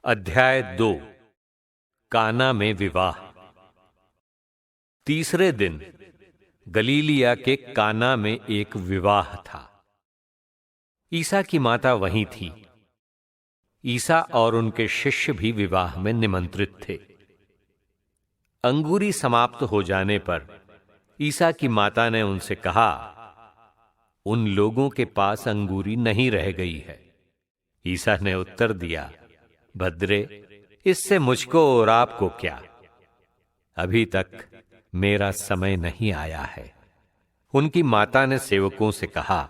अध्याय 2 काना में विवाह। तीसरे दिन गलीलिया के काना में एक विवाह था। ईसा की माता वहीं थी। ईसा और उनके शिष्य भी विवाह में निमंत्रित थे। अंगूरी समाप्त हो जाने पर ईसा की माता ने उनसे कहा, उन लोगों के पास अंगूरी नहीं रह गई है। ईसा ने उत्तर दिया, भद्रे, इससे मुझको और आपको क्या? अभी तक मेरा समय नहीं आया है। उनकी माता ने सेवकों से कहा,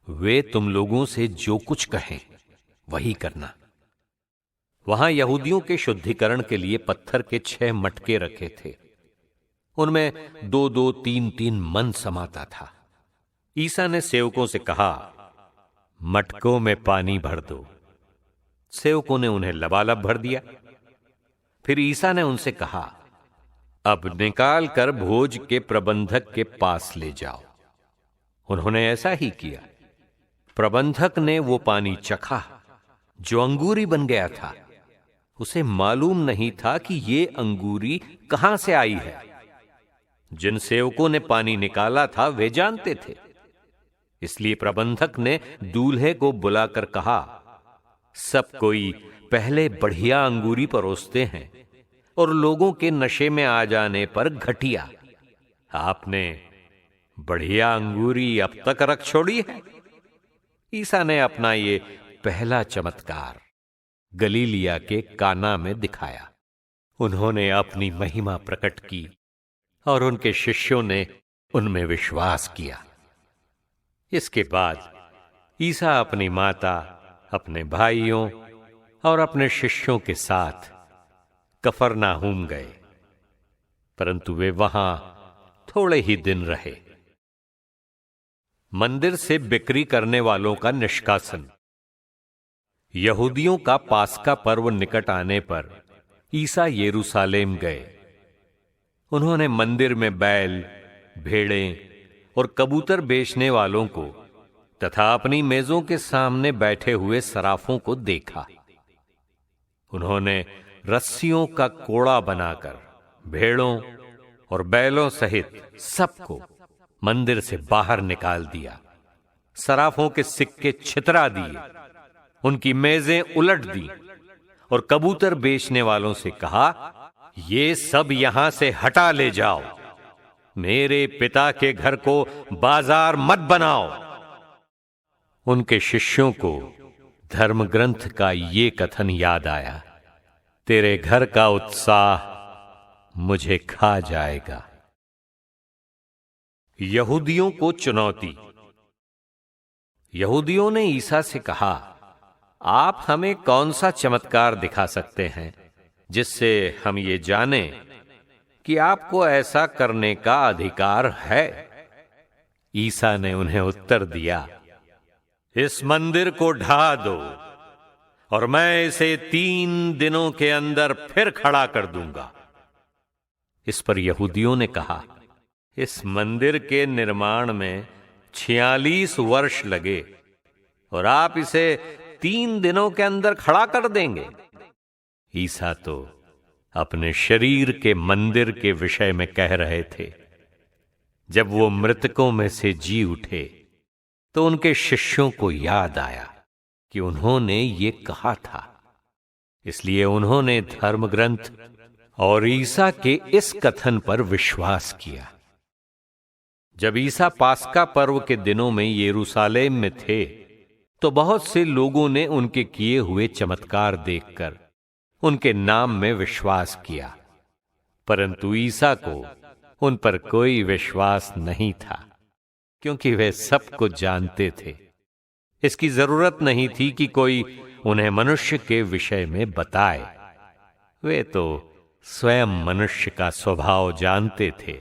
वे तुम लोगों से जो कुछ कहें वही करना। वहां यहूदियों के शुद्धिकरण के लिए पत्थर के 6 मटके रखे थे। उनमें 2-2, 3-3 मन समाता था। ईसा ने सेवकों से कहा, मटकों में पानी भर दो। सेवकों ने उन्हें लबालब भर दिया। फिर ईसा ने उनसे कहा, अब निकाल कर भोज के प्रबंधक के पास ले जाओ। उन्होंने ऐसा ही किया। प्रबंधक ने वो पानी चखा जो अंगूरी बन गया था। उसे मालूम नहीं था कि ये अंगूरी कहां से आई है। जिन सेवकों ने पानी निकाला था वे जानते थे। इसलिए प्रबंधक ने दूल्हे को बुलाकर कहा, सब कोई पहले बढ़िया अंगूरी परोसते हैं और लोगों के नशे में आ जाने पर घटिया। आपने बढ़िया अंगूरी अब तक रख छोड़ी है। ईसा ने अपना ये पहला चमत्कार गलीलिया के काना में दिखाया। उन्होंने अपनी महिमा प्रकट की और उनके शिष्यों ने उनमें विश्वास किया। इसके बाद ईसा अपनी माता, अपने भाइयों और अपने शिष्यों के साथ कफरनाहूम गए, परंतु वे वहां थोड़े ही दिन रहे। मंदिर से बिक्री करने वालों का निष्कासन। यहूदियों का पास्का पर्व निकट आने पर ईसा यरूशलेम गए। उन्होंने मंदिर में बैल, भेड़ें और कबूतर बेचने वालों को तथा अपनी मेजों के सामने बैठे हुए सराफों को देखा। उन्होंने रस्सियों का कोड़ा बनाकर भेड़ों और बैलों सहित सबको मंदिर से बाहर निकाल दिया। सराफों के सिक्के छितरा दिए, उनकी मेजें उलट दी और कबूतर बेचने वालों से कहा, ये सब यहां से हटा ले जाओ। मेरे पिता के घर को बाजार मत बनाओ। उनके शिष्यों को धर्म ग्रंथ का ये कथन याद आया, तेरे घर का उत्साह मुझे खा जाएगा। यहूदियों को चुनौती। यहूदियों ने ईसा से कहा, आप हमें कौन सा चमत्कार दिखा सकते हैं जिससे हम ये जानें कि आपको ऐसा करने का अधिकार है? ईसा ने उन्हें उत्तर दिया, इस मंदिर को ढा दो और मैं इसे 3 दिनों के अंदर फिर खड़ा कर दूंगा। इस पर यहूदियों ने कहा, इस मंदिर के निर्माण में 46 वर्ष लगे और आप इसे 3 दिनों के अंदर खड़ा कर देंगे। ईसा तो अपने शरीर के मंदिर के विषय में कह रहे थे। जब वो मृतकों में से जी उठे तो उनके शिष्यों को याद आया कि उन्होंने ये कहा था। इसलिए उन्होंने धर्म ग्रंथ और ईसा के इस कथन पर विश्वास किया। जब ईसा पास्का पर्व के दिनों में यरूशलेम में थे तो बहुत से लोगों ने उनके किए हुए चमत्कार देखकर उनके नाम में विश्वास किया, परंतु ईसा को उन पर कोई विश्वास नहीं था, क्योंकि वे सबको जानते थे। इसकी जरूरत नहीं थी कि कोई उन्हें मनुष्य के विषय में बताए। वे तो स्वयं मनुष्य का स्वभाव जानते थे।